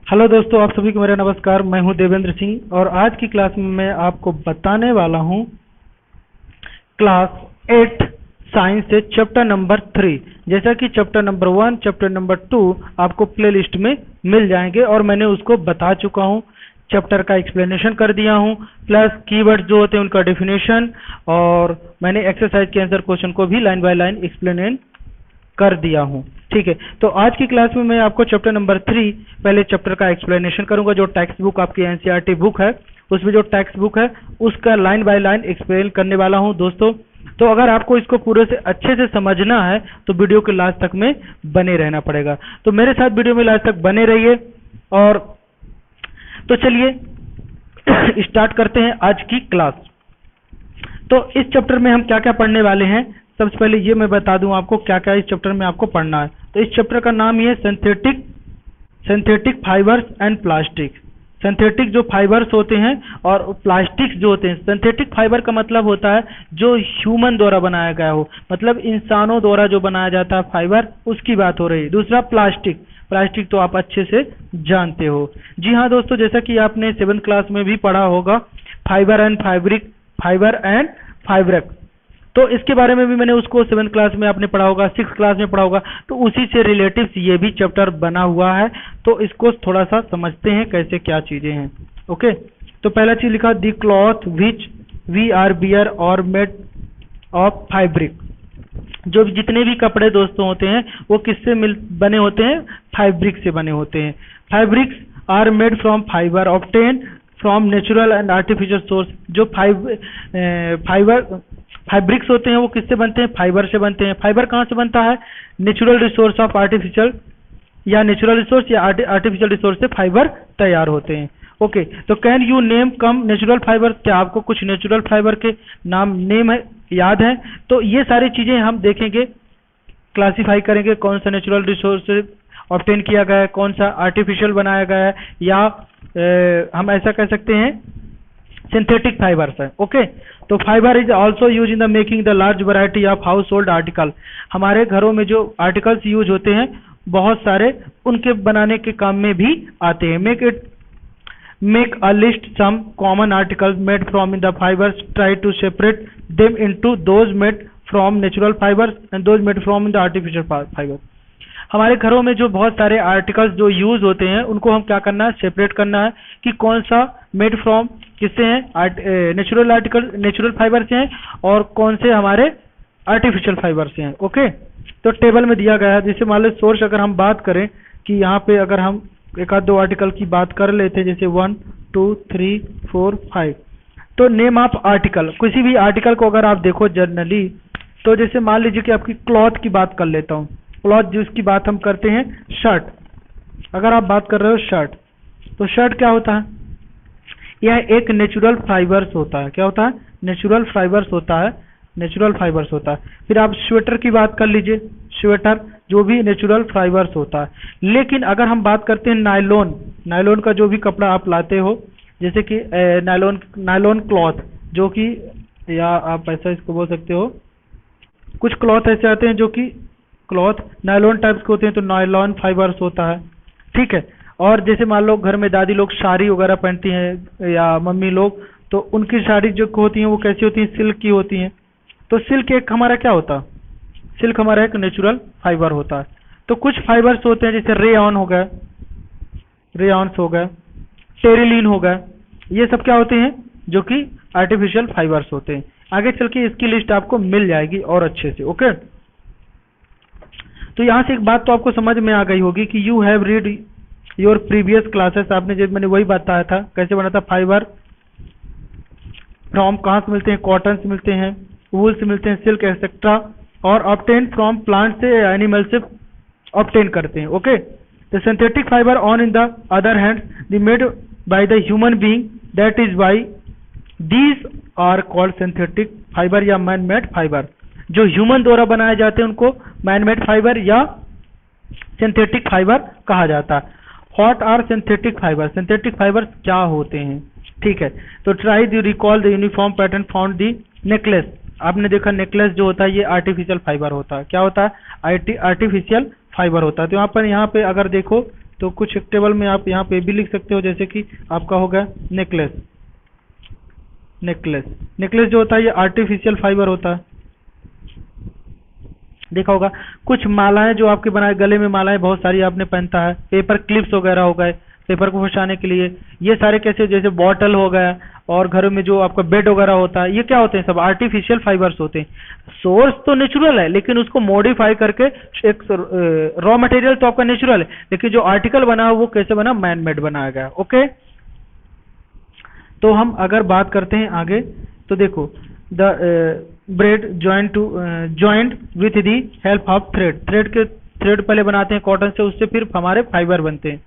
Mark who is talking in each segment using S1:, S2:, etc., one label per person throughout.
S1: Hello दोस्तों, आप सभी को मेरा नमस्कार। मैं हूं देवेंद्र सिंह और आज की क्लास में मैं आपको बताने वाला हूं क्लास 8 साइंस से चैप्टर नंबर 3। जैसा कि चैप्टर नंबर 1, चैप्टर नंबर 2 आपको प्ले लिस्ट में मिल जाएंगे और मैंने उसको बता चुका हूं, चैप्टर का एक्सप्लेनेशन कर दिया हूं, प्लस कीवर्ड्स जो होते हैं उनका डेफिनेशन, और मैंने एक्सरसाइज के आंसर क्वेश्चन को भी लाइन बाय लाइन एक्सप्लेन कर दिया हूं। ठीक है, तो आज की क्लास में मैं आपको चैप्टर नंबर 3 पहले चैप्टर का एक्सप्लेनेशन करूंगा। जो टेक्स्ट बुक आपकी एनसीईआरटी बुक है उसमें जो टेक्स्ट बुक है उसका लाइन बाय लाइन एक्सप्लेन करने वाला हूं दोस्तों। तो अगर आपको इसको पूरे से अच्छे से समझना है तो वीडियो के लास्ट तक में बने रहना पड़ेगा। तो मेरे साथ वीडियो में लास्ट तक बने रहिए। और तो चलिए स्टार्ट करते हैं आज की क्लास। तो इस चैप्टर में हम क्या क्या पढ़ने वाले हैं, सबसे पहले ये मैं बता दूं आपको क्या क्या इस चैप्टर में आपको पढ़ना है। तो इस चैप्टर का नाम ये synthetic fibres and plastic. Synthetic जो फाइबर्स होते हैं और प्लास्टिक्स जो होते हैं। सिंथेटिक फाइबर का मतलब होता है जो ह्यूमन द्वारा बनाया गया हो, मतलब इंसानों द्वारा जो बनाया जाता है फाइबर, उसकी बात हो रही है। दूसरा प्लास्टिक तो आप अच्छे से जानते हो। जी हाँ दोस्तों, जैसा कि आपने 7th क्लास में भी पढ़ा होगा फाइबर एंड फाइब्रिक, तो इसके बारे में भी मैंने उसको 7th क्लास में आपने पढ़ा होगा, 6th क्लास में पढ़ा होगा। तो उसी से रिलेटिव ये भी चैप्टर बना हुआ है, तो इसको थोड़ा सा समझते हैं कैसे क्या चीजें हैं। ओके, तो पहला चीज लिखा the cloth which we are wear are made of fabric. जो जितने भी कपड़े दोस्तों होते हैं वो किससे बने होते हैं? फाइब्रिक से बने होते हैं। Fabrics are made from fibre obtain from natural and artificial source. जो फाइब्रिक्स होते हैं वो किससे बनते हैं? फाइबर से बनते हैं। फाइबर कहाँ से बनता है? नेचुरल रिसोर्स ऑफ आर्टिफिशियल या नेचुरल रिसोर्स या आर्टिफिशियल रिसोर्स से फाइबर तैयार होते हैं। ओके, तो can you name come natural fibre? क्या आपको कुछ नेचुरल फाइबर के नेम है, याद है? तो ये सारी चीजें हम देखेंगे, क्लासिफाई करेंगे कौन सा नेचुरल रिसोर्स से ऑब्टेन किया गया है, कौन सा आर्टिफिशियल बनाया गया है, या हम ऐसा कह सकते हैं सिंथेटिक फाइबर्स है। ओके, तो fibre is also use in the making the large variety of house hold article. हमारे घरों में जो आर्टिकल्स यूज होते हैं बहुत सारे, उनके बनाने के काम में भी आते हैं। Make a list some common articles made from in the fibres, try to separate them into those made from natural fibres and those made from in the artificial fibre. हमारे घरों में जो बहुत सारे आर्टिकल्स जो यूज होते हैं उनको हम क्या करना है? सेपरेट करना है कि कौन सा मेड फ्रॉम किससे हैं? नेचुरल फाइबर से हैं, और कौन से हमारे आर्टिफिशियल फाइबर से हैं। ओके, तो टेबल में दिया गया है। जैसे मान लो सोर्स अगर हम बात करें कि यहाँ पे अगर हम एक आध दो आर्टिकल की बात कर लेते हैं, जैसे 1 2 3 4 5, तो नेम ऑफ आर्टिकल, किसी भी आर्टिकल को अगर आप देखो जनरली, तो जैसे मान लीजिए कि आपकी क्लॉथ की बात कर लेता हूँ। क्लॉथ जिसकी बात हम करते हैं, शर्ट। अगर आप बात कर रहे हो शर्ट, तो शर्ट क्या होता है? यह एक नेचुरल फाइबर्स होता है। क्या होता है? नेचुरल फाइबर्स होता है। फिर आप स्वेटर की बात कर लीजिए, स्वेटर जो भी नेचुरल फाइबर्स होता है। लेकिन अगर हम बात करते हैं नायलॉन का जो भी कपड़ा आप लाते हो, जैसे कि नायलॉन क्लॉथ, जो कि, या आप ऐसा इसको बोल सकते हो, कुछ क्लॉथ ऐसे आते हैं जो कि क्लॉथ नायलॉन टाइप्स के होते हैं, तो नायलॉन फाइबर्स होता है। ठीक है, और जैसे मान लो घर में दादी लोग साड़ी वगैरह पहनती हैं या मम्मी लोग, तो उनकी साड़ी जो होती हैं वो कैसी होती हैं? सिल्क की होती हैं। तो सिल्क एक हमारा क्या होता है? सिल्क हमारा एक नेचुरल फाइबर होता है। तो कुछ फाइबर्स होते हैं जैसे रेयॉन्स हो गए, टेरिलीन हो गए, ये सब क्या होते हैं? जो कि आर्टिफिशियल फाइबर्स होते हैं। आगे चल के इसकी लिस्ट आपको मिल जाएगी और अच्छे से। ओके, तो यहाँ से एक बात तो आपको समझ में आ गई होगी कि you have read your previous classes. आपने जब मैंने वही बताया था कैसे बना था। फाइबर फ्रॉम कहाँ से मिलते हैं? कॉटन से मिलते हैं, वूल से मिलते हैं, सिल्क एक्सेट्रा, और ऑब्टेन फ्रॉम प्लांट से, एनिमल से ऑब्टेन करते हैं। Okay, the synthetic fibre on in the other hand the made by the human being, that is why these are called synthetic fibre या मैन मेड फाइबर। जो human द्वारा बनाए जाते हैं उनको मैन मेड फाइबर या सिंथेटिक फाइबर कहा जाता है। What are synthetic fibre? Synthetic fibre क्या होते हैं? ठीक है, तो try to recall the uniform pattern found the necklace. आपने देखा नेकलेस जो होता है ये आर्टिफिशियल फाइबर होता है। क्या होता है? आर्टिफिशियल फाइबर होता है। तो यहाँ पे अगर देखो तो कुछ एक टेबल में आप यहाँ पे भी लिख सकते हो, जैसे कि आपका होगा नेकलेस। नेकलेस नेकलेस जो होता है ये आर्टिफिशियल फाइबर होता है, देखा होगा। कुछ मालाएं जो आपके बनाए, गले में मालाएं बहुत सारी आपने पहनता है, पेपर क्लिप्स वगैरह हो गए पेपर को फंसाने के लिए, ये सारे कैसे, जैसे बॉटल हो गया, और घरों में जो आपका बेड वगैरह होता है, ये क्या होते हैं, सब आर्टिफिशियल फाइबर्स होते हैं। सोर्स तो नेचुरल है, लेकिन उसको मॉडिफाई करके एक रॉ मटेरियल तो आपका नेचुरल है, लेकिन जो आर्टिकल बना है वो कैसे बना, मैन मेड बनाया गया। ओके, तो हम अगर बात करते हैं आगे, तो देखो the bread joint with the help of thread. Thread पहले बनाते हैं कॉटन से, उससे फिर हमारे फाइबर बनते हैं,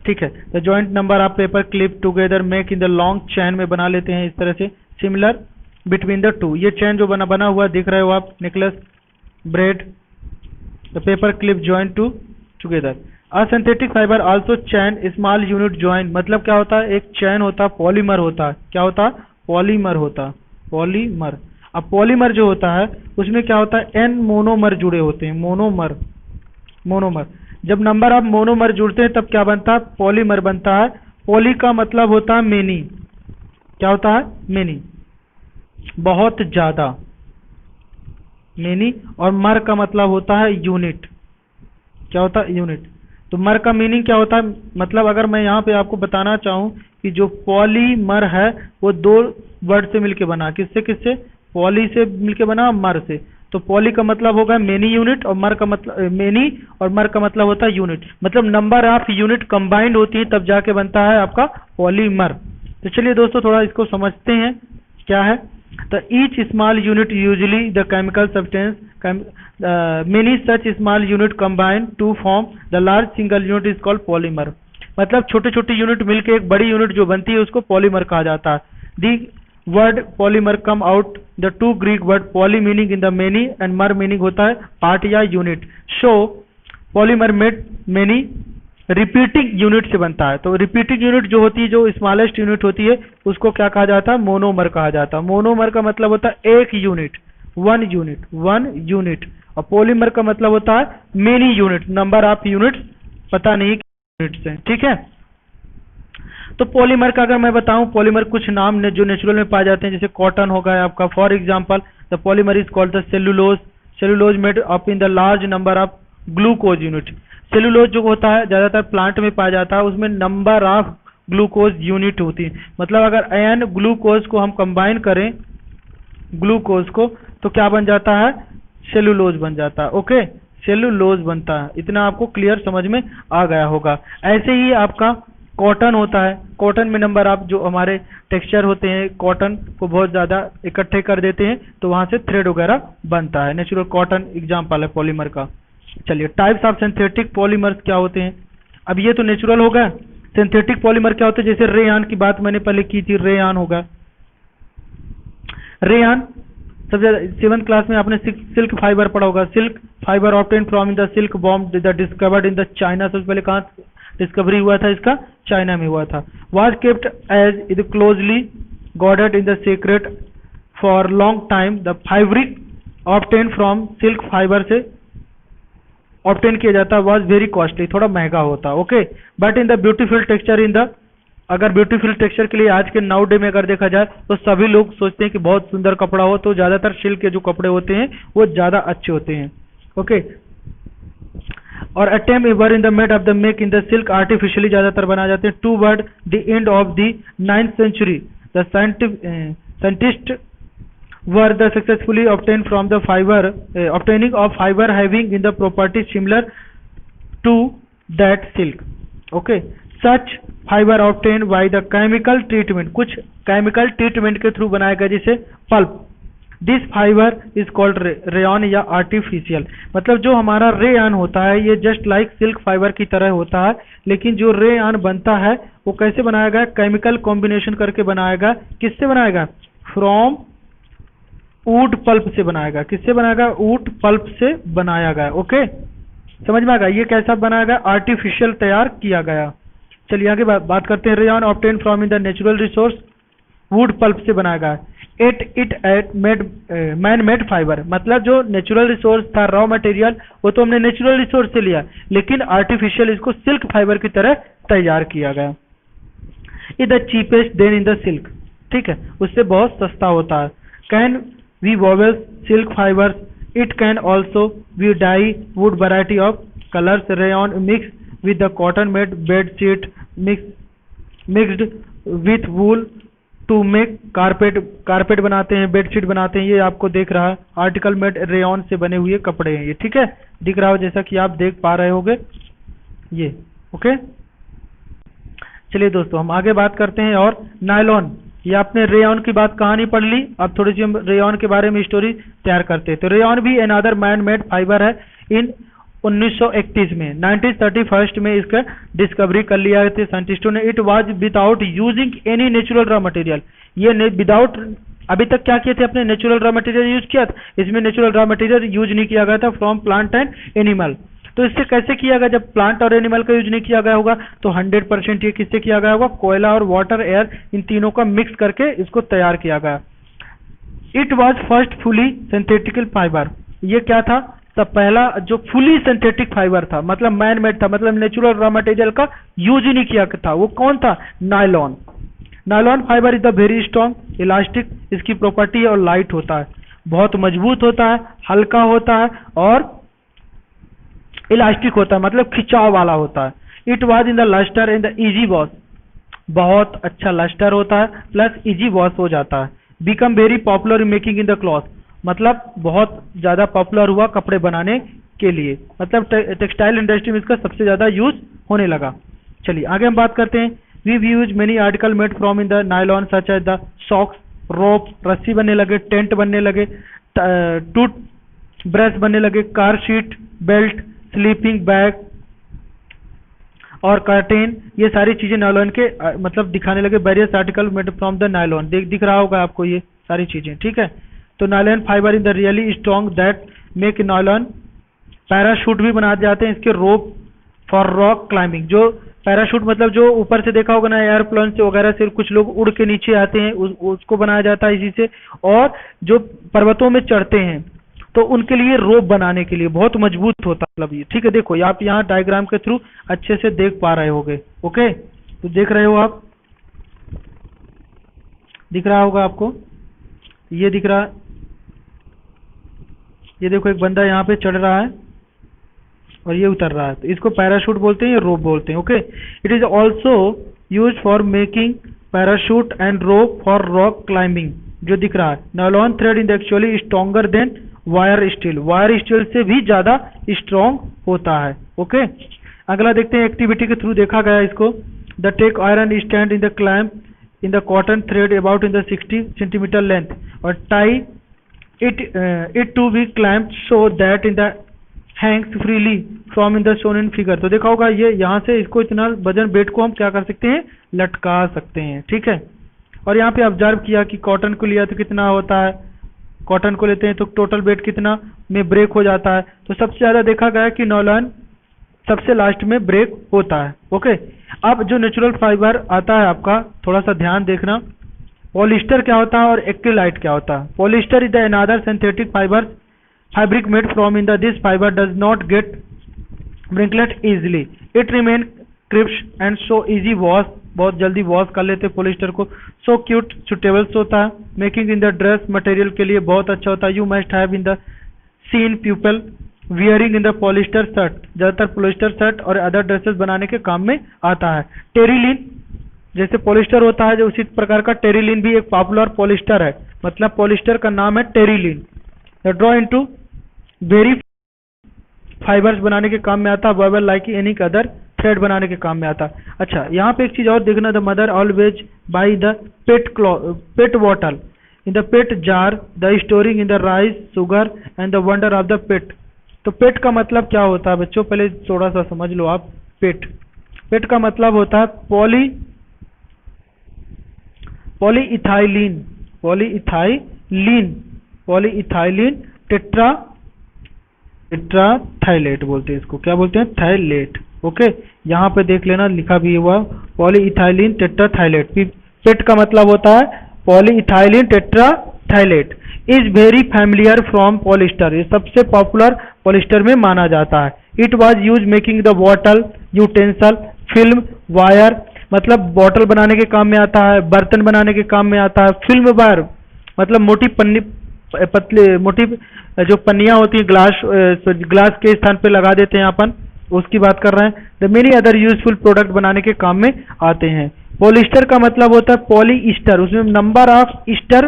S1: ठीक है। The joint number of paper clip together make in the long chain में बना लेते हैं इस तरह से, सिमिलर बिटवीन द टू। ये चैन जो बना हुआ दिख रहे हो आप, necklace, bread, the paper clip joint together. A synthetic fibre also chain small unit joint, मतलब क्या होता है, एक चैन होता है, पॉलीमर होता है, क्या होता है, पॉलीमर होता है, पॉलीमर। अब पॉलीमर जो होता है उसमें क्या होता है, एन मोनोमर जुड़े होते हैं, मोनोमर। जब नंबर ऑफ मोनोमर जुड़ते हैं तब क्या बनता है, पॉलीमर बनता है। पॉली का मतलब होता है मेनी, क्या होता है, मेनी, बहुत ज्यादा, मेनी। और मर का मतलब होता है यूनिट, क्या होता है, यूनिट। तो मर का मीनिंग क्या होता है, मतलब अगर मैं यहाँ पे आपको बताना चाहूँ कि जो पॉलीमर है वो दो वर्ड से मिलके बना, किससे, पॉली से मिलके बना, मर से। तो पॉली का मतलब होगा मेनी यूनिट, और मर का मतलब मेनी, और मर का मतलब होता है यूनिट, मतलब नंबर ऑफ यूनिट कंबाइंड होती है तब जाके बनता है आपका पॉलीमर। तो चलिए दोस्तों थोड़ा इसको समझते हैं क्या है। तो each small unit usually the chemical substance, many such small unit combine to form the large single unit is called polymer. मतलब छोटे छोटे यूनिट मिलके एक बड़ी यूनिट जो बनती है उसको पॉलीमर कहा जाता है। The word polymer come out the two Greek word poly meaning in the many and मर मीनिंग होता है पार्ट या unit. Show polymer made many repeating unit से बनता है। तो रिपीटिंग यूनिट जो होती है, जो स्मॉलेस्ट यूनिट होती है, उसको क्या कहा जाता है, मोनोमर कहा जाता है। मोनोमर का मतलब होता है एक यूनिट, वन यूनिट। और पॉलीमर का मतलब होता है many unit, number of units पता नहीं यूनिट्स हैं, ठीक है। तो पॉलीमर का अगर मैं बताऊं, पॉलीमर कुछ नाम ने जो नेचुरल में पाए जाते हैं, जैसे कॉटन हो गया आपका, for example the polymer is called the cellulose made up in the large number of glucose unit. Cellulose जो होता है ज्यादातर प्लांट में पाया जाता है, उसमें नंबर ऑफ ग्लूकोज यूनिट होती है। मतलब अगर एन ग्लूकोज को हम कंबाइन करें, ग्लूकोज को, तो क्या बन जाता है, सेलुलोज बन जाता है। ओके, सेलुलोज बनता है। इतना आपको क्लियर समझ में आ गया होगा। ऐसे ही आपका कॉटन होता है, कॉटन में नंबर ऑफ जो हमारे टेक्सचर होते हैं, कॉटन को बहुत ज्यादा इकट्ठे कर देते हैं तो वहां से थ्रेड वगैरह बनता है। नेचुरल कॉटन एग्जांपल है पॉलीमर का। चलिए टाइप्स ऑफ सिंथेटिक पॉलीमर्स क्या होते हैं। अब ये तो नेचुरल होगा, सिंथेटिक पॉलीमर क्या होते हैं, जैसे रेयान की बात मैंने पहले की थी, रेयान होगा। रेयान सबसे 7th क्लास में आपने सिल्क फाइबर पढ़ा होगा। Silk fibre obtain from the silk bomb discovered in the China. सबसे पहले कहाँ डिस्कवरी हुआ था इसका, चाइना में हुआ था। Was kept as is closely guarded in the secret for long time. The fabric obtain from silk fibre से ऑब्टेन किया जाता, वाज वेरी कॉस्टली, थोड़ा महंगा होता। Okay, but in the beautiful texture in the, अगर ब्यूटीफुल टेक्सचर के लिए आज के नाउ डे में अगर देखा जाए तो सभी लोग सोचते हैं कि बहुत सुंदर कपड़ा हो, तो ज्यादातर सिल्क के जो कपड़े होते हैं वो ज्यादा अच्छे होते हैं। ओके, और attempt were in the made of the make in the silk artificially ज्यादातर बनाए जाते हैं। Toward the end of the 9th century the scientist were the successfully obtained from the fiber obtaining of fiber having in the properties similar to that silk. Okay, such fiber obtained by the chemical treatment, कुछ chemical treatment के through बनाया गया, जैसे pulp. This fiber is called rayon या artificial। मतलब जो हमारा Ryan होता है ये जस्ट लाइक सिल्क फाइबर की तरह होता है, लेकिन जो रेयान बनता है वो कैसे बनाया गया, केमिकल कॉम्बिनेशन करके बनाएगा। किससे बनाएगा, फ्रॉम वुड पल्प से बनाएगा। किससे बनाएगा, वुड पल्प से बनाया गया। ओके, समझ में आ गया, ये कैसा बनाया गया, आर्टिफिशियल तैयार किया गया। चलिए आगे बात करते हैं। Rayon obtain from in the natural resource, wood pulp से बनाया गया। एट मैन मेड फाइबर, मतलब जो नेचुरल रिसोर्स था रॉ मटेरियल वो तो हमने नेचुरल रिसोर्स से लिया, लेकिन आर्टिफिशियल इसको सिल्क फाइबर की तरह तैयार किया गया। Is the cheapest than in the silk, ठीक है, उससे बहुत सस्ता होता है। Can we woven silk fibres, it can also we dye would variety of colours, rayon mix with the cotton made bed sheet mixed with wool to make carpet बनाते हैं, bedsheet बनाते हैं। ये आपको देख रहा है आर्टिकल मेड रेयन से बने हुए कपड़े हैं ये, ठीक है, दिख रहा हो जैसा कि आप देख पा रहे होगे ये। ओके, चलिए दोस्तों हम आगे बात करते हैं। और नायलॉन, ये आपने रेयन की बात कहानी पढ़ ली, अब थोड़ी सी हम रेयन के बारे में स्टोरी तैयार करते हैं। तो रेयन भी अनदर मैन मेड फाइबर है। इन 1931 में 1931 में इसका डिस्कवरी कर लिया थे साइंटिस्टों ने। It was without using any natural raw material, ये विदाउट, अभी तक क्या किए थे अपने नेचुरल रॉ मटेरियल यूज किया था, इसमें नेचुरल रॉ मटेरियल यूज नहीं किया गया था फ्रॉम प्लांट एंड एनिमल। तो इससे कैसे किया गया, जब प्लांट और एनिमल का यूज नहीं किया गया होगा तो 100% ये किससे किया गया होगा, कोयला और वाटर एयर इन तीनों का मिक्स करके इसको तैयार किया गया। It was first fully synthetical fibre, ये क्या था, तब पहला जो फुली सिंथेटिक फाइबर था, मतलब मैन मेड था, मतलब नेचुरल रॉ मटेरियल का यूज ही नहीं किया था, वो कौन था, nylon. Nylon fibre is the very strong elastic, इसकी प्रॉपर्टी और लाइट होता है, बहुत मजबूत होता है, हल्का होता है और इलास्टिक होता है, मतलब खिंचाव वाला होता है। It was in the lustre in the easy wash, बहुत अच्छा लस्टर होता है प्लस इजी वॉश हो जाता है। Become very popular in making in the cloth, मतलब बहुत ज्यादा पॉपुलर हुआ कपड़े बनाने के लिए, मतलब टेक्सटाइल इंडस्ट्री में इसका सबसे ज्यादा यूज होने लगा। चलिए आगे हम बात करते हैं। We use many article made from in the nylon such as the socks, rope, रस्सी बनने लगे, टेंट बनने लगे, टूथ ब्रश बनने लगे, car sheet, belt, sleeping bag और कर्टेन, ये सारी चीजें नायलॉन के मतलब दिखाने लगे। Various article made from the nylon, दिख रहा होगा आपको ये सारी चीजें, ठीक है। तो nylon fibre in the really strong that make nylon, parachute भी बनाए जाते हैं इसके, रोप फॉर रॉक क्लाइंबिंग, जो पैराशूट मतलब जो ऊपर से देखा होगा ना एयरप्लेन से वगैरह से कुछ लोग उड़ के नीचे आते हैं, उसको बनाया जाता है इसी से। और जो पर्वतों में चढ़ते हैं तो उनके लिए रोप बनाने के लिए बहुत मजबूत होता है, मतलब ये, ठीक है। देखो आप यहाँ डायग्राम के थ्रू अच्छे से देख पा रहे होगे। ओके, तो देख रहे हो आप, दिख रहा होगा आपको, ये दिख रहा है, ये देखो एक बंदा यहाँ पे चढ़ रहा है और ये उतर रहा है, तो इसको पैराशूट बोलते हैं या रोप बोलते हैं। Okay, it is also use for making parachute and rope for rock climbing, जो दिख रहा है। Nylon thread is actually stronger than wire steel, wire steel से भी ज्यादा स्ट्रॉन्ग होता है। ओके, अगला देखते हैं, एक्टिविटी के थ्रू देखा गया इसको। The take iron stand in the clamp in the cotton thread about in the 60 centimetre length और tie it to be clamped so that in the hangs freely from in the shown in figure। तो देखा होगा ये यहाँ से इसको इतना वजन वेट को हम क्या कर सकते हैं, लटका सकते हैं, ठीक है। और यहाँ पे ऑब्जर्व किया कि कॉटन को लिया तो कितना होता है, कॉटन को लेते हैं तो टोटल वेट कितना में ब्रेक हो जाता है। तो सबसे ज्यादा देखा गया कि नायलॉन सबसे लास्ट में ब्रेक होता है। ओके, अब जो नेचुरल फाइबर आता है आपका, थोड़ा सा ध्यान देखना, पॉलिस्टर क्या होता है और एक्रिलाइट क्या होता है। Polyester is the another synthetic fibre fabric made from in the this fibre does not gate wrinklet easily, it remain crisp and so easy wash, बहुत जल्दी वॉश कर लेते पॉलिस्टर को। सो क्यूट सुटेबल्स होता है, making in the dress material के लिए बहुत अच्छा होता है। You must have in the seen people wearing in the polyester shirt, ज्यादातर पॉलिस्टर शर्ट और अदर ड्रेसेस बनाने के काम में आता है। टेरिलिन, जैसे पॉलिस्टर होता है जो उसी प्रकार का टेरिलिन भी एक पॉपुलर पॉलिस्टर है, मतलब पॉलिस्टर का नाम है Terylene. Draw into very fibres बनाने के काम में आता है, वेबल लाइक एनी अदर थ्रेड बनाने के काम में आता है। अच्छा, यहाँ पे एक चीज और देखना, the mother always buy the PET bottle in the PET jar the storing in the rice sugar and the wonder of the PET. तो पेट का मतलब क्या होता है बच्चों, पहले थोड़ा सा समझ लो आप। पेट का मतलब होता है पॉलीइथाइलिन टेट्राथाइलेट बोलते हैं इसको, क्या बोलते हैं, थाइलेट। ओके, यहाँ पे देख लेना लिखा भी हुआ पॉलीइथाइलिन टेट्राथाइलेट। पेट का मतलब होता है polyethylene terephthalate. Phthalate is very familiar from polyester, ये सबसे पॉपुलर पॉलिस्टर में माना जाता है। It was use making the bottle, utensil, film, wire, मतलब बॉटल बनाने के काम में आता है, बर्तन बनाने के काम में आता है। फिल्म वायर मतलब मोटी पन्नी, पतले मोटी जो पन्नियां होती हैं ग्लास के स्थान पे लगा देते हैं अपन, उसकी बात कर रहे हैं। The many other useful product बनाने के काम में आते हैं। पॉलिस्टर का मतलब होता है पॉलीस्टर, उसमें नंबर ऑफ ईस्टर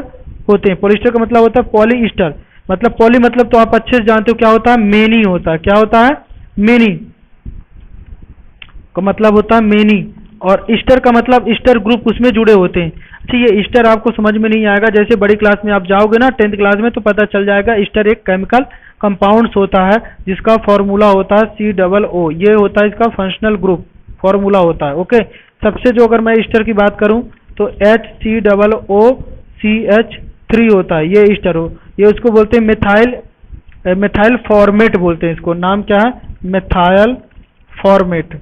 S1: होते हैं। पॉलिस्टर का मतलब होता है पॉलीस्टर, मतलब पॉली मतलब तो आप अच्छे से जानते हो क्या होता है, मेनी होता है। क्या होता है, मेनी का मतलब होता है मेनी, और ईस्टर का मतलब ईस्टर ग्रुप उसमें जुड़े होते हैं। ठीक है, ईस्टर आपको समझ में नहीं आएगा, जैसे बड़ी क्लास में आप जाओगे ना 10th क्लास में तो पता चल जाएगा। ईस्टर एक केमिकल कंपाउंड्स होता है जिसका फॉर्मूला होता है COO, ये होता है इसका फंक्शनल ग्रुप फॉर्मूला होता है। ओके, सबसे जो अगर मैं ईस्टर की बात करूं तो HCOOCH3 होता है, ये ईस्टर हो, ये उसको बोलते हैं मेथाइल फॉर्मेट बोलते हैं इसको। नाम क्या है, मेथाइल फॉर्मेट।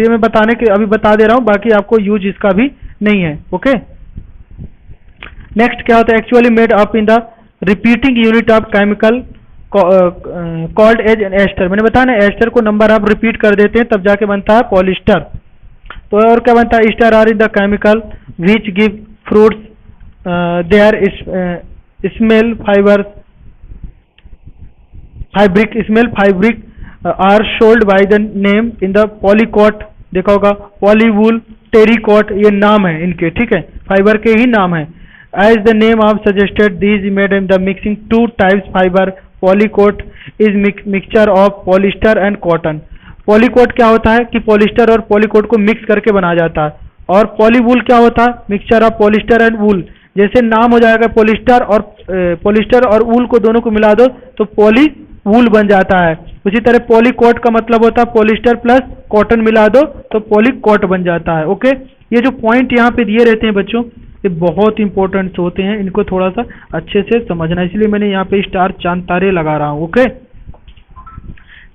S1: ये मैं बताने के अभी बता दे रहा हूं, बाकी आपको यूज इसका भी नहीं है। ओके, नेक्स्ट क्या होता है, actually made up in the repeating unit of chemical called as ester. मैंने बताया ना, एस्टर को नंबर आप रिपीट कर देते हैं तब जाके बनता है पॉलिस्टर। तो और क्या बनता है, ester are in the chemical which give fruits their smell fabric are sold by the name in the polycot. देखा होगा पॉलीवूल, टेरिकॉट, ये नाम है इनके, ठीक है, फाइबर के ही नाम है। As the name of suggested these made in the mixing two types fibre. Polycot is mixture of polyester and cotton. Polycot क्या होता है कि पॉलिस्टर और पॉलीकोट को मिक्स करके बनाया जाता है। और पॉलीवूल क्या होता है, mixture of polyester and wool. जैसे नाम हो जाएगा पॉलिस्टर और वूल को दोनों को मिला दो तो पॉली वूल बन जाता है। उसी तरह पॉलीकोट का मतलब होता है पॉलिस्टर प्लस कॉटन मिला दो तो पॉलीकोट बन जाता है। ओके, ये जो पॉइंट यहाँ पे दिए रहते हैं बच्चों, ये बहुत इंपॉर्टेंट होते हैं, इनको थोड़ा सा अच्छे से समझना, इसलिए मैंने यहाँ पे स्टार चांद तारे लगा रहा हूँ। ओके,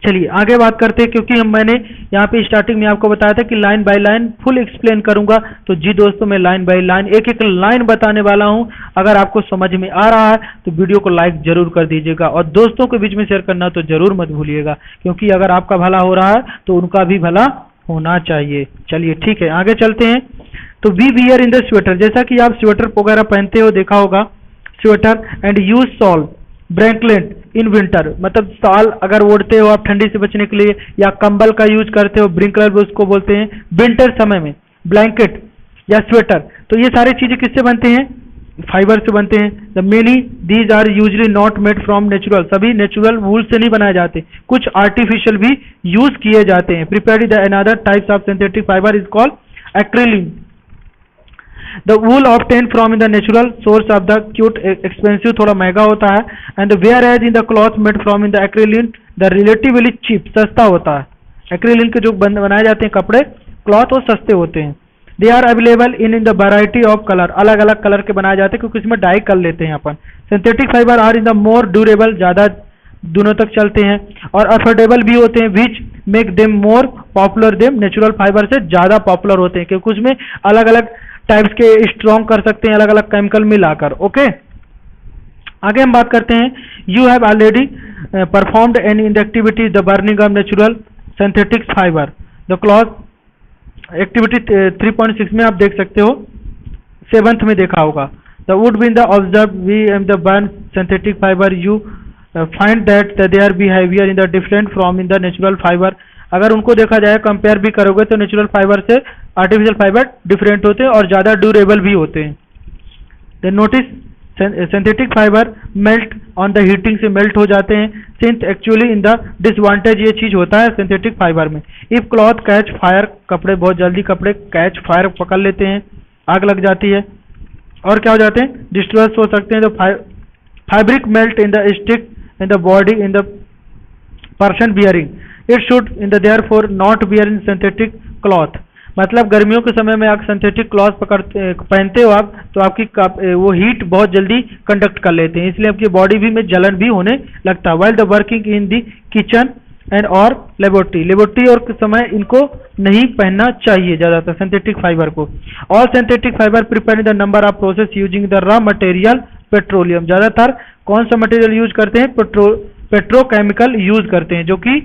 S1: चलिए आगे बात करते हैं, क्योंकि मैंने यहाँ पे स्टार्टिंग में आपको बताया था कि line by line full explain करूंगा। तो जी दोस्तों, मैं लाइन बाय लाइन एक एक लाइन बताने वाला हूँ। अगर आपको समझ में आ रहा है तो वीडियो को लाइक जरूर कर दीजिएगा और दोस्तों के बीच में शेयर करना तो जरूर मत भूलिएगा, क्योंकि अगर आपका भला हो रहा है तो उनका भी भला होना चाहिए। चलिए ठीक है, आगे चलते हैं। तो we wear in the sweater, जैसा कि आप स्वेटर वगैरह पहनते हो, देखा होगा sweater, and use shawl blanket in winter, मतलब साल अगर ओढ़ते हो आप ठंडी से बचने के लिए, या कंबल का यूज करते हो, ब्रिंकलर भी उसको बोलते हैं, विंटर समय में ब्लैंकेट या स्वेटर। तो ये सारी चीजें किससे बनते हैं, फाइबर से बनते हैं। The many these are usually not made from natural, सभी नेचुरल वूल से नहीं बनाए जाते, कुछ आर्टिफिशियल भी यूज किए जाते हैं। Prepared the another types of synthetic fibre is called acrylic. The wool obtain from in the natural source of the quite expensive, थोड़ा महंगा होता है। And where as in the cloth made from in the acrylic the relatively cheap, सस्ता होता है। एक्रिलिन के जो बनाए जाते हैं कपड़े क्लॉथ वो सस्ते होते हैं। They are available in the variety of colour, अलग अलग कलर के बनाए जाते हैं क्योंकि इसमें डाई कर लेते हैं अपन। Synthetic fibre are in the more durable, ज्यादा दोनों तक चलते हैं और अफोर्डेबल भी होते हैं, which make them more popular them, natural fibre से ज्यादा पॉपुलर होते हैं क्योंकि उसमें अलग अलग टाइप्स के स्ट्रॉन्ग कर सकते हैं अलग अलग केमिकल मिलाकर। ओके, आगे हम बात करते हैं। You have already performed N in the activity the burning of natural synthetic fibre the cloth. Activity 3.6 में आप देख सकते हो, 7th में देखा होगा। The would be in the observe we am the burn synthetic fibre you find that they are behaviour in the different from in the natural fibre. अगर उनको देखा जाए, कंपेयर भी करोगे तो नेचुरल फाइबर से आर्टिफिशियल फाइबर डिफरेंट होते हैं और ज़्यादा ड्यूरेबल भी होते हैं। Then notice synthetic fibre melt on the heating, से मेल्ट हो जाते हैं। Synth actually in the disadvantage, ये चीज़ होता है सिंथेटिक फाइबर में। इफ क्लॉथ कैच फायर, कपड़े बहुत जल्दी कपड़े कैच फायर पकड़ लेते हैं, आग लग जाती है और क्या हो जाते हैं, डिस्ट्रॉय हो सकते हैं। तो fabric melt in the stick in the body in the person bearing it should in the therefore not bear in synthetic cloth. मतलब गर्मियों के समय में आप सिंथेटिक क्लॉथ पहनते हो आप, तो आपकी वो हीट बहुत जल्दी कंडक्ट कर लेते हैं, इसलिए आपकी बॉडी भी में जलन भी होने लगता है। While the working in the kitchen and और लेबोरेटरी और समय इनको नहीं पहनना चाहिए ज़्यादातर सिंथेटिक फाइबर को। और synthetic fibre prepare the number of process using the raw material petroleum. ज़्यादातर कौन सा मटेरियल यूज करते हैं? पेट्रोकेमिकल यूज करते हैं, जो कि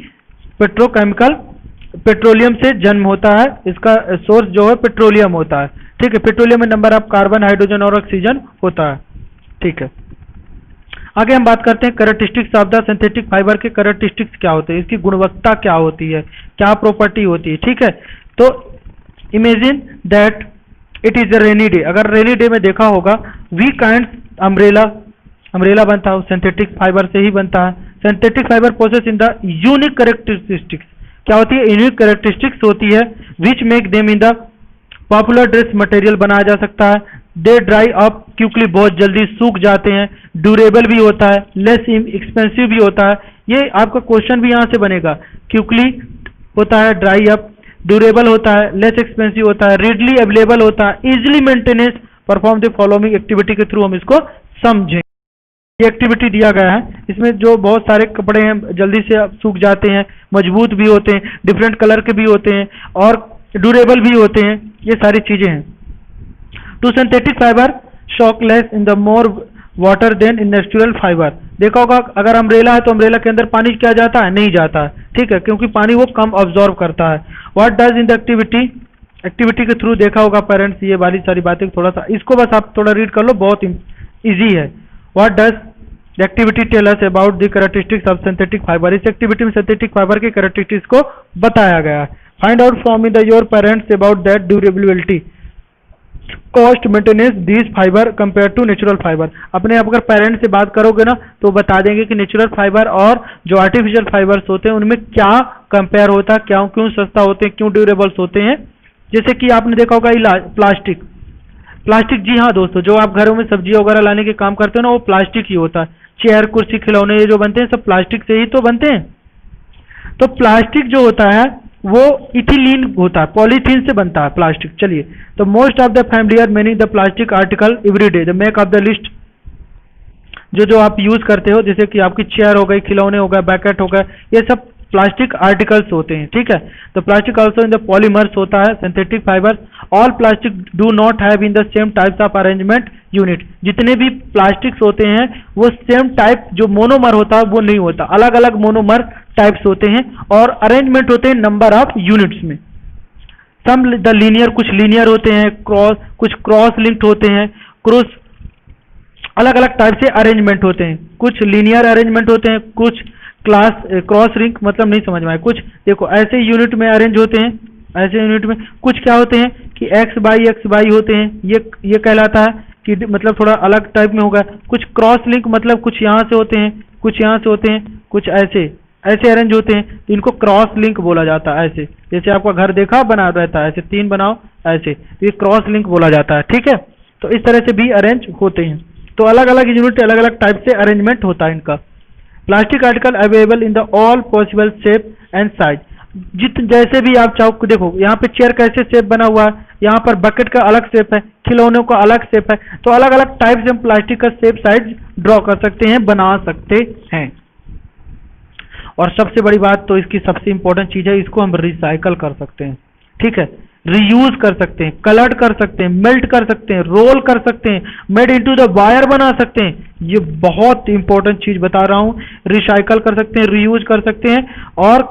S1: पेट्रोलियम से जन्म होता है, इसका सोर्स जो है पेट्रोलियम होता है। ठीक है, पेट्रोलियम में नंबर ऑफ कार्बन, हाइड्रोजन और ऑक्सीजन होता है। ठीक है, आगे हम बात करते हैं characteristics of the synthetic fibre के कैरेक्टरिस्टिक्स क्या होते हैं, इसकी गुणवत्ता क्या होती है, क्या प्रॉपर्टी होती है। ठीक है, तो imagine that it is a rainy day. अगर रेनी डे में देखा होगा वी काइंड अम्ब्रेला बनता है सिंथेटिक फाइबर से ही बनता है। Synthetic fibre process in the unique characteristics क्या होती है? यूनिक कैरेक्टरिस्टिक्स होती है which make them in the popular dress material बनाया जा सकता है। दे ड्राई अप क्विकली, बहुत जल्दी सूख जाते हैं। ड्यूरेबल भी होता है, लेस एक्सपेंसिव भी होता है। ये आपका क्वेश्चन भी यहाँ से बनेगा। क्विकली होता है, ड्राई अप, ड्यूरेबल होता है, लेस एक्सपेंसिव होता है, रेडली अवेलेबल होता है, easily maintenance, perform the following activity के थ्रू हम इसको समझें। ये एक्टिविटी दिया गया है, इसमें जो बहुत सारे कपड़े हैं जल्दी से सूख जाते हैं, मजबूत भी होते हैं, डिफरेंट कलर के भी होते हैं और ड्यूरेबल भी होते हैं, ये सारी चीजें हैं। To synthetic fibre shock less in the more water than in natural fibre. देखा होगा अगर अम्ब्रेला है तो अम्ब्रेला के अंदर पानी क्या जाता है? नहीं जाता है। ठीक है, क्योंकि पानी वो कम ऑब्जॉर्व करता है। What does in the activity के थ्रू देखा होगा पेरेंट्स, ये वाली सारी बातें थोड़ा सा इसको बस आप थोड़ा रीड कर लो, बहुत इजी है। What does the activity tell us about the characteristics of synthetic fibre. इस एक्टिविटी में सिंथेटिक फाइबर के कैरेक्टरिस्टिक्स को बताया गया है। Find out from the your parents about that durability, cost, maintenance this fibre compare to natural fibre. अपने अगर parents से बात करोगे ना तो बता देंगे कि नेचुरल फाइबर और जो आर्टिफिशियल फाइबर्स होते हैं उनमें क्या कंपेयर होता है, क्यों सस्ता होते हैं, क्यों ड्यूरेबल्स होते हैं। जैसे कि आपने देखा होगा प्लास्टिक, जी हाँ दोस्तों, जो आप घरों में सब्जी वगैरह लाने के काम करते हो ना, वो प्लास्टिक ही होता है। चेयर, कुर्सी, खिलौने ये जो बनते हैं सब प्लास्टिक से ही तो बनते हैं। तो प्लास्टिक जो होता है वो इथिलीन होता है, पॉलीथीन से बनता है प्लास्टिक। चलिए, तो most of the familiar many the plastic article every day the make of the list. जो आप यूज करते हो, जैसे कि आपकी चेयर हो गई, खिलौने हो गए, बैकेट हो गए, ये सब प्लास्टिक आर्टिकल्स होते हैं। ठीक है, तो plastic also in the polymers होता है, synthetic fibre. All plastic do not have in the same types of arrangement unit. जितने भी प्लास्टिक्स होते हैं वो सेम टाइप जो मोनोमर होता है वो नहीं होता, अलग अलग मोनोमर टाइप्स होते हैं और अरेंजमेंट होते हैं नंबर ऑफ यूनिट्स में। सम द लीनियर, कुछ लीनियर होते हैं, कुछ क्रॉस लिंक्ड होते हैं, अलग अलग टाइप से अरेंजमेंट होते हैं। कुछ लीनियर अरेंजमेंट होते हैं, कुछ क्रॉस लिंक, मतलब नहीं समझ में आया। कुछ देखो ऐसे यूनिट में अरेंज होते हैं, ऐसे यूनिट में कुछ क्या होते हैं कि एक्स बाई होते हैं, ये कहलाता है कि मतलब थोड़ा अलग टाइप में होगा। कुछ क्रॉस लिंक मतलब कुछ यहाँ से होते हैं, कुछ यहाँ से होते हैं, कुछ ऐसे अरेंज होते हैं, तो इनको क्रॉस लिंक बोला जाता है। ऐसे जैसे आपका घर देखा बना रहता है, ऐसे 3 बनाओ ऐसे, तो ये क्रॉस लिंक बोला जाता है। ठीक है, तो इस तरह से भी अरेंज होते हैं। तो अलग अलग यूनिट अलग अलग टाइप से अरेंजमेंट होता है इनका। Plastic article available in the all possible shape and size. जैसे भी आप चाहो, देखो यहाँ पे चेयर कैसे शेप बना हुआ है, यहाँ पर बकेट का अलग शेप है, खिलौनों का अलग शेप है, तो अलग अलग टाइप से हम प्लास्टिक का शेप साइज ड्रॉ कर सकते हैं, बना सकते हैं। और सबसे बड़ी बात तो इसकी सबसे इंपॉर्टेंट चीज है, इसको हम रिसाइकल कर सकते हैं। ठीक है, रीयूज कर सकते हैं, कलर्ड कर सकते हैं, मेल्ट कर सकते हैं, रोल कर सकते हैं, मेड इनटू द वायर बना सकते हैं। ये बहुत इंपॉर्टेंट चीज बता रहा हूं। रिसाइकल कर सकते हैं, रीयूज कर सकते हैं और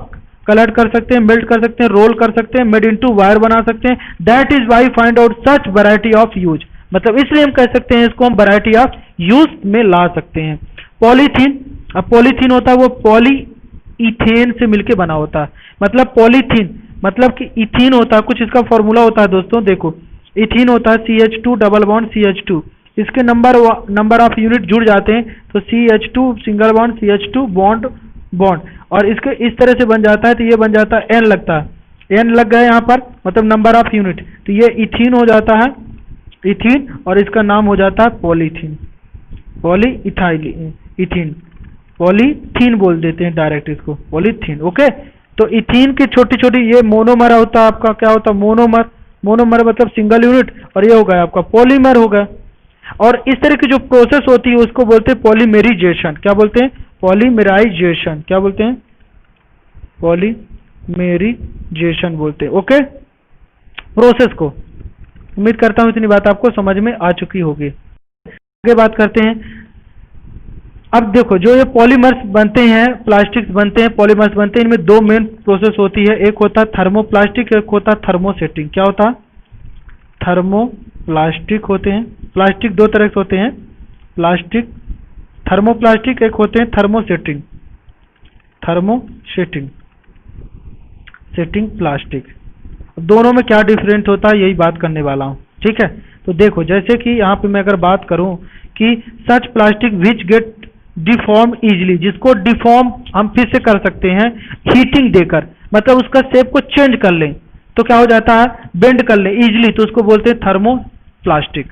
S1: कलर्ड कर सकते हैं, मेल्ट कर सकते हैं, रोल कर सकते हैं, मेड इनटू वायर बना सकते हैं। That is why find out such variety of use. मतलब इसलिए हम कह सकते हैं इसको हम वैरायटी ऑफ यूज में ला सकते हैं। पॉलीथीन, अब पॉलीथीन होता है वो पॉली इथेन से मिलके बना होता है। मतलब पॉलीथीन मतलब कि इथीन होता है, कुछ इसका फॉर्मूला होता है दोस्तों। देखो इथीन होता है CH2 डबल बॉन्ड CH2, इसके नंबर ऑफ यूनिट जुड़ जाते हैं तो CH2 single bond CH2 bond, और इसके इस तरह से बन जाता है, तो ये बन जाता है N लगता है, N लग गया यहाँ पर, मतलब नंबर ऑफ यूनिट, तो ये इथीन हो जाता है, इथीन, और इसका नाम हो जाता है पॉलीथीन, इथीन, पॉलीथीन बोल देते हैं डायरेक्ट इसको, पॉलीथीन। ओके, तो इथीन की छोटी छोटी ये मोनोमर होता है आपका, क्या होता है मोनोमर मतलब सिंगल यूनिट, और ये हो गया आपका पॉलीमर हो गया। और इस तरह की जो प्रोसेस होती है उसको बोलते हैं पॉलीमेराइजेशन। क्या बोलते हैं? पॉलीमेराइजेशन। क्या बोलते हैं? पॉलीमेरिजेशन बोलते हैं। ओके, प्रोसेस को। उम्मीद करता हूं इतनी बात आपको समझ में आ चुकी होगी। आगे बात करते हैं। अब देखो, जो ये पॉलीमर्स बनते हैं, प्लास्टिक्स बनते हैं, पॉलीमर्स बनते हैं, इनमें दो मेन प्रोसेस होती है। एक होता है थर्मोप्लास्टिक, एक होता है थर्मोसेटिंग। क्या होता है? थर्मोप्लास्टिक होते हैं। प्लास्टिक दो तरह से होते हैं, प्लास्टिक थर्मोप्लास्टिक, एक होते हैं थर्मोसेटिंग। थर्मोसेटिंग सेटिंग प्लास्टिक, दोनों में क्या डिफरेंस होता है यही बात करने वाला हूं। ठीक है, तो देखो, जैसे कि यहाँ पे मैं अगर बात करूं कि such plastic which get deform easily, जिसको डिफॉर्म हम फिर से कर सकते हैं हीटिंग देकर, मतलब उसका शेप को चेंज कर लें तो क्या हो जाता है? बेंड कर ले इजिली, तो उसको बोलते हैं थर्मोप्लास्टिक।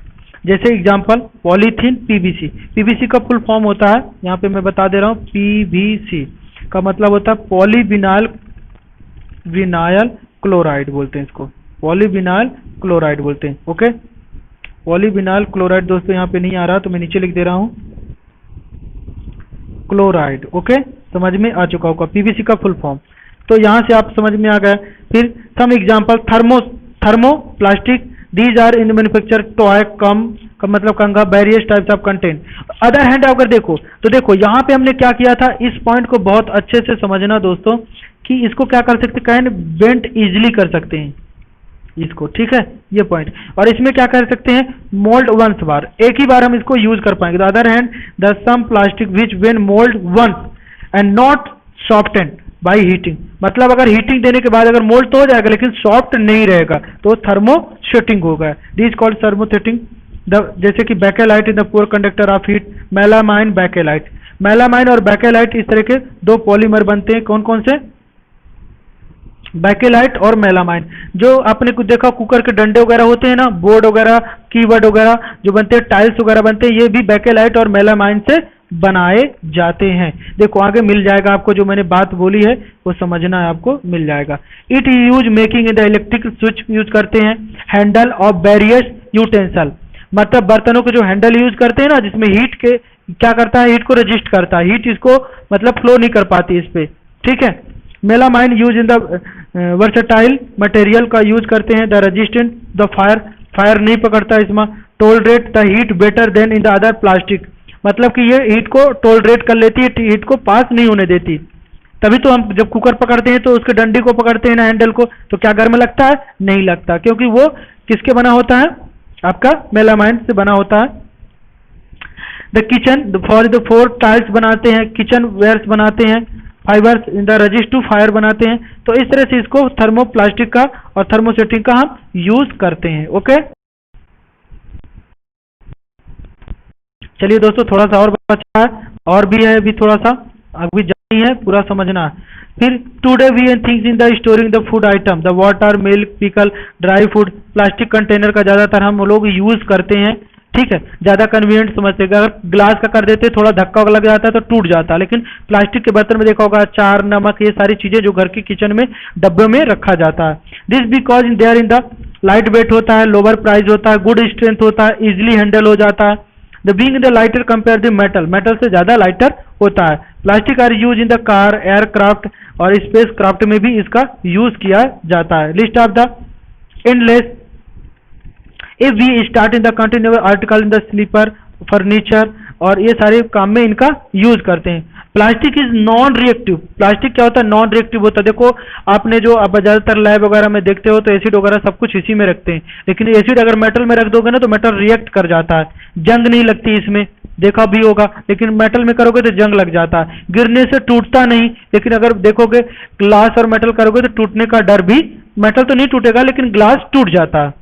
S1: जैसे एग्जांपल पॉलीथीन, पीवीसी। पीवीसी का फुल फॉर्म होता है, यहाँ पे मैं बता दे रहा हूँ, पीवीसी का मतलब होता है पॉलीविनाइल विनाइल क्लोराइड बोलते हैं इसको, पॉलीविनाइल क्लोराइड बोलते हैं। ओके, पॉलीविनाइल क्लोराइड दोस्तों यहाँ पे नहीं आ रहा तो मैं नीचे लिख दे रहा हूँ क्लोराइड। ओके, समझ में आ चुका होगा पीवीसी का फुल फॉर्म, तो यहां से आप समझ में आ गया। फिर some example thermoplastic, these are in manufacture toy comb का मतलब कंगा various types of content. Other hand अगर देखो तो देखो यहाँ पे हमने क्या किया था, इस पॉइंट को बहुत अच्छे से समझना दोस्तों कि इसको क्या कर सकते, कैन बेंट इजिली कर सकते हैं इसको। ठीक है, ये पॉइंट। और इसमें क्या कर सकते हैं, मोल्ड वंस बार, एक ही बार हम इसको यूज कर पाएंगे। Other hand the some plastic which when mould once and not softened by heating, मतलब अगर हीटिंग देने के बाद अगर मोल्ड तो हो जाएगा लेकिन सॉफ्ट नहीं रहेगा तो थर्मोसेटिंग होगा। This called thermosetting. जैसे कि Bakelite in the poor conductor of heat, melamine Bakelite. Melamine और बैकेलाइट इस तरह के दो पॉलीमर बनते हैं। कौन कौन से? बैकेलाइट और मेलामाइन। जो आपने कुछ देखा कुकर के डंडे वगैरह होते हैं ना, बोर्ड वगैरह, कीबोर्ड वगैरह जो बनते हैं, टाइल्स वगैरह बनते हैं, ये भी बैकेलाइट और मेलामाइन से बनाए जाते हैं। देखो आगे मिल जाएगा आपको, जो मैंने बात बोली है वो समझना है, आपको मिल जाएगा। It use making in the electric switch use करते हैं, हैंडल ऑफ वेरियस यूटेंसिल, मतलब बर्तनों के जो हैंडल यूज करते हैं ना, जिसमें हीट के क्या करता है, हीट को रजिस्ट करता है, हीट इसको मतलब फ्लो नहीं कर पाती इस पे। ठीक है, melamine use in the versatile material का यूज करते हैं, the resistant the fire, fire नहीं पकड़ता इसमें, tolerate the heat better than in the other plastic, मतलब कि ये हीट को टोलरेट कर लेती है, हीट को पास नहीं होने देती। तभी तो हम जब कुकर पकड़ते हैं तो उसके डंडी को पकड़ते हैं ना, हैंडल को, तो क्या गर्म लगता है? नहीं लगता, क्योंकि वो किसके बना होता है? आपका मेलामाइन से बना होता है। The kitchen for the four tiles बनाते हैं, किचन वेयर्स बनाते हैं, fibres in the resist to fire बनाते हैं। तो इस तरह से इसको थर्मोप्लास्टिक का और थर्मोसेटिंग का हम यूज करते हैं। ओके, चलिए दोस्तों, थोड़ा सा और बचा है, और भी है अभी थोड़ा सा, अभी जानी है, पूरा समझना है। फिर today we and things in the storing the food item, the water, milk, pickle, dry food. Plastic container का ज्यादातर हम लोग यूज करते हैं। ठीक है, ज्यादा कन्वीनियंट समझते हैं। अगर ग्लास का कर देते थोड़ा धक्का लग जाता है तो टूट जाता है, लेकिन प्लास्टिक के बर्तन में देखा होगा अचार, नमक, ये सारी चीजें जो घर के किचन में डब्बे में रखा जाता है। This because in there in the light weight होता है, लोअर प्राइस होता है, गुड स्ट्रेंथ होता है, इजिली हैंडल हो जाता है। The being the lighter compare the metal, metal से ज्यादा लाइटर होता है। Plastic are use in the car, aircraft और स्पेस क्राफ्ट में भी इसका यूज किया जाता है। List of the endless, if we start in the continuous article in the sleeper, furniture और ये सारे काम में इनका यूज करते हैं। Plastic is non reactive, plastic क्या होता है? नॉन रिएक्टिव होता है। देखो आपने जो अब ज्यादातर लैब वगैरह में देखते हो तो एसिड वगैरह सब कुछ इसी में रखते हैं, लेकिन एसिड अगर मेटल में रख दोगे ना तो मेटल रिएक्ट कर जाता है, जंग नहीं लगती इसमें, देखा भी होगा। लेकिन मेटल में करोगे तो जंग लग जाता है, गिरने से टूटता नहीं। लेकिन अगर देखोगे ग्लास और मेटल करोगे तो टूटने का डर भी, मेटल तो नहीं टूटेगा लेकिन ग्लास टूट जाता है।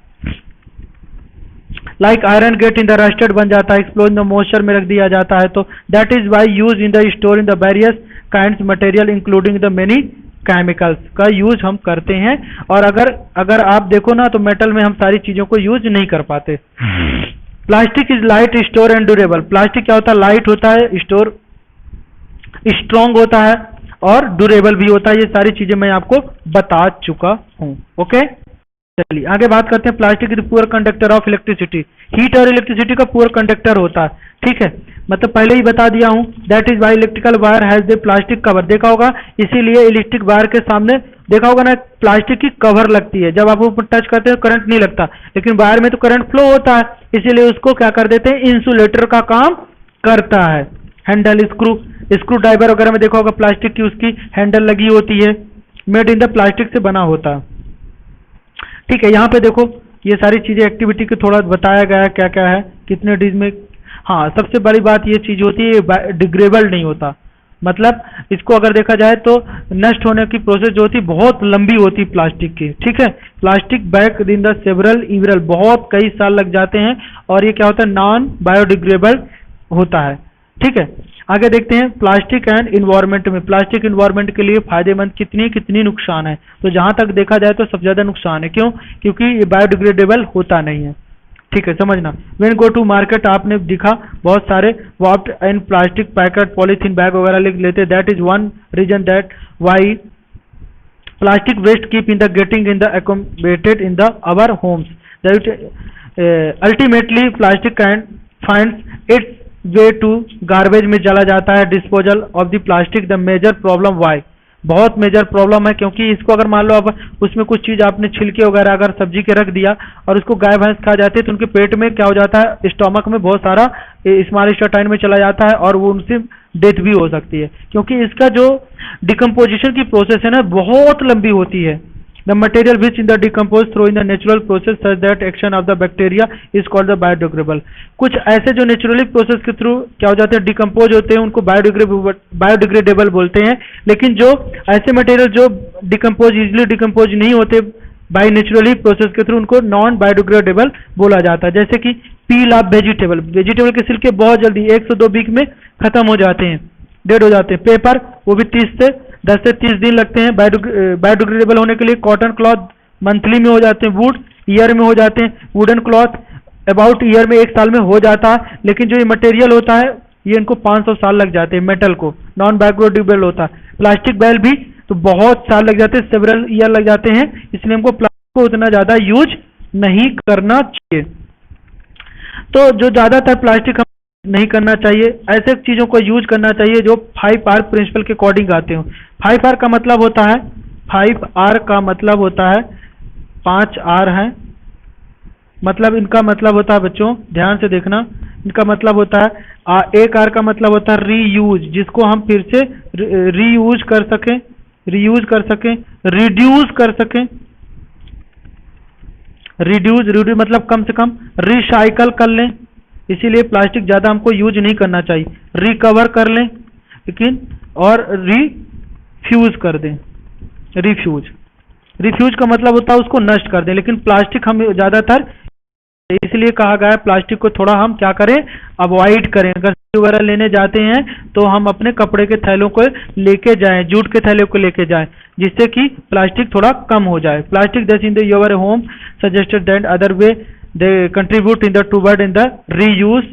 S1: Like iron get in the rusted बन जाता है, एक्सप्लोज इन द मॉइस्चर में रख दिया जाता है। तो that is why use in the store in the various kinds material including the many chemicals का यूज हम करते हैं। और अगर आप देखो ना तो मेटल में हम सारी चीजों को यूज नहीं कर पाते। Plastic is light, store and durable. Plastic क्या होता है? लाइट होता है, स्टोर स्ट्रॉन्ग होता है और ड्यूरेबल भी होता है। ये सारी चीजें मैं आपको बता चुका हूं। ओके। चलिए आगे बात करते हैं। Plastic is poor conductor of electricity, heat और इलेक्ट्रिसिटी का पुअर कंडक्टर होता है, ठीक है। मतलब पहले ही बता दिया हूं, that is why electrical wire has the plastic cover, देखा होगा, इसीलिए इलेक्ट्रिक वायर के सामने देखा होगा ना प्लास्टिक की कवर लगती है, जब आप ऊपर टच करते हैं करंट नहीं लगता, लेकिन वायर में तो करंट फ्लो होता है, इसीलिए उसको क्या कर देते हैं, इंसुलेटर का काम करता है। हैंडल, स्क्रू ड्राइवर वगैरह में देखा होगा प्लास्टिक की उसकी हैंडल लगी होती है, मेड इन द प्लास्टिक से बना होता है, ठीक है। यहाँ पे देखो ये सारी चीजें एक्टिविटी के थोड़ा बताया गया है क्या क्या है, कितने डेज में। हाँ, सबसे बड़ी बात ये चीज होती है डिग्रेडेबल नहीं होता, मतलब इसको अगर देखा जाए तो नष्ट होने की प्रोसेस जो होती है बहुत लंबी होती है प्लास्टिक की, ठीक है। Plastic back in the several ईवरल, बहुत कई साल लग जाते हैं, और ये क्या होता है, नॉन बायोडिग्रेडेबल होता है, ठीक है। आगे देखते हैं प्लास्टिक एंड इन्वायरमेंट में, प्लास्टिक इन्वायरमेंट के लिए फायदेमंद कितनी नुकसान है, तो जहां तक देखा जाए तो सबसे ज्यादा नुकसान है, क्यों, क्योंकि ये बायोडिग्रेडेबल होता नहीं है, ठीक है, समझना। व्हेन गो टू मार्केट, आपने दिखा बहुत सारे wrapped and plastic packet polythene bag वगैरह लिख लेते, that is one reason that why plastic waste keep in the getting in the accommodated in the our homes, that ultimately plastic can finds its way to garbage में चला जाता है, disposal of the plastic the major problem why, बहुत major problem है, क्योंकि इसको अगर मान लो अब उसमें कुछ चीज आपने छिलके वगैरह अगर सब्जी के रख दिया और उसको गाय भैंस खा जाती है तो उनके पेट में क्या हो जाता है, स्टोमक में बहुत सारा स्मॉल इंटेस्टाइन में चला जाता है और वो उनसे डेथ भी हो सकती है, क्योंकि इसका जो डिकम्पोजिशन की प्रोसेस है ना बहुत लंबी होती है। The material which in the decompose through in the natural process such that action of the bacteria is called the biodegradable, कुछ ऐसे जो नेचुरली प्रोसेस के थ्रू क्या हो जाते हैं, डिकम्पोज होते हैं, उनको बायोडिग्रेडेबल बोलते हैं। लेकिन जो ऐसे मटेरियल जो डिकम्पोज इजिली डिकम्पोज नहीं होते बाय नेचुरली प्रोसेस के थ्रू, उनको नॉन बायोडिग्रेडेबल बोला जाता है। जैसे कि पील ऑफ वेजिटेबल, वेजिटेबल के छिलके बहुत जल्दी 1 से 2 वीक में खत्म हो जाते हैं, डेड हो जाते हैं। पेपर, वो भी 10 से 30 दिन लगते हैं बायोडिग्रेडेबल होने के लिए। कॉटन क्लॉथ मंथली में हो जाते हैं, वुड ईयर में हो जाते हैं, वुडन क्लॉथ अबाउट ईयर में 1 साल में हो जाता है। लेकिन जो ये मटेरियल होता है ये इनको 500 साल लग जाते हैं, मेटल को नॉन बायोडिग्रेडेबल होता है। प्लास्टिक बैग भी तो बहुत साल लग जाते हैं, सेवरल ईयर लग जाते हैं, इसलिए हमको प्लास्टिक को उतना ज्यादा यूज नहीं करना चाहिए। तो जो ज्यादातर प्लास्टिक हम नहीं करना चाहिए, ऐसे चीजों को यूज करना चाहिए जो 5R प्रिंसिपल के अकॉर्डिंग आते हो। 5R का मतलब होता है 5R का मतलब होता है 5R है, मतलब इनका मतलब होता है बच्चों ध्यान से देखना, इनका मतलब होता है एक R का मतलब होता है रीयूज, जिसको हम फिर से रीयूज कर सकें, रिड्यूस कर सकें, रिड्यूस मतलब कम से कम रिसाइकल कर लें, इसीलिए प्लास्टिक ज्यादा हमको यूज नहीं करना चाहिए। रिकवर कर लें लेकिन, और रिफ्यूज कर दें, रिफ्यूज का मतलब होता है उसको नष्ट कर दें, लेकिन प्लास्टिक हम ज्यादातर इसलिए कहा गया है प्लास्टिक को थोड़ा हम क्या करें, अवॉइड करें। अगर वगैरह लेने जाते हैं तो हम अपने कपड़े के थैलों को लेके जाएं, जूट के थैलों को लेके जाएं, जिससे कि प्लास्टिक थोड़ा कम हो जाए। प्लास्टिक दस in the your home suggested that other way they contribute in the toward in the reuse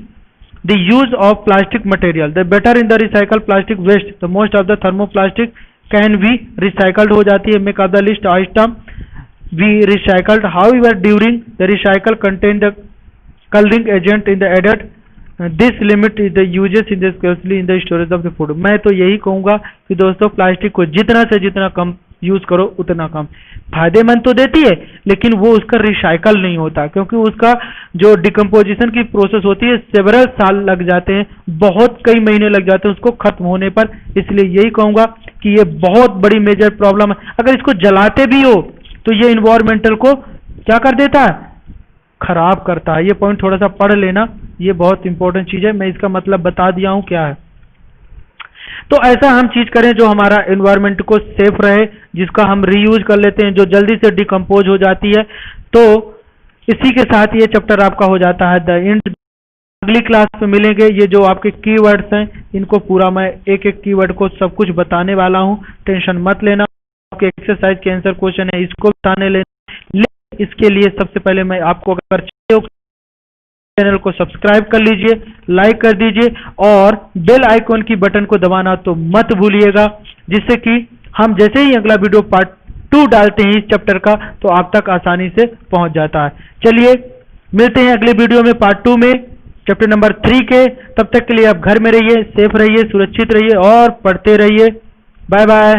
S1: the use of plastic material, the better in the recycle plastic waste, the most of the thermoplastic can be recycled हो जाती है। make up the list item be recycled, however during the recycle contain the coloring agent in the added, this limit is the uses in the especially in the storage of the food। मैं तो यही कहूँगा कि दोस्तों plastic को जितना से जितना कम यूज करो उतना कम, फायदेमंद तो देती है लेकिन वो उसका रिसाइकल नहीं होता, क्योंकि उसका जो डिकम्पोजिशन की प्रोसेस होती है सेवरल साल लग जाते हैं, बहुत कई महीने लग जाते हैं उसको खत्म होने पर। इसलिए यही कहूंगा कि ये बहुत बड़ी मेजर प्रॉब्लम है। अगर इसको जलाते भी हो तो ये इन्वायरमेंटल को क्या कर देता है, खराब करता है। ये पॉइंट थोड़ा सा पढ़ लेना, ये बहुत इंपॉर्टेंट चीज है, मैं इसका मतलब बता दिया हूं क्या है। तो ऐसा हम चीज करें जो हमारा एनवायरनमेंट को सेफ रहे, जिसका हम रीयूज कर लेते हैं, जो जल्दी से डिकम्पोज हो जाती है। तो इसी के साथ ये चैप्टर आपका हो जाता है द एंड। अगली क्लास में मिलेंगे, ये जो आपके कीवर्ड्स हैं इनको पूरा मैं एक एक कीवर्ड को सब कुछ बताने वाला हूं, टेंशन मत लेना। आपके एक्सरसाइज के आंसर क्वेश्चन है इसको बताने लेना। इसके लिए सबसे पहले मैं आपको अगर चाहिए चैनल को सब्सक्राइब कर लीजिए, लाइक कर दीजिए और बेल आइकॉन की बटन को दबाना तो मत भूलिएगा, जिससे कि हम जैसे ही अगला वीडियो 2 डालते हैं इस चैप्टर का तो आप तक आसानी से पहुंच जाता है। चलिए मिलते हैं अगले वीडियो में पार्ट 2 में चैप्टर नंबर 3 के। तब तक के लिए आप घर में रहिए, सेफ रहिए, सुरक्षित रहिए और पढ़ते रहिए। Bye bye.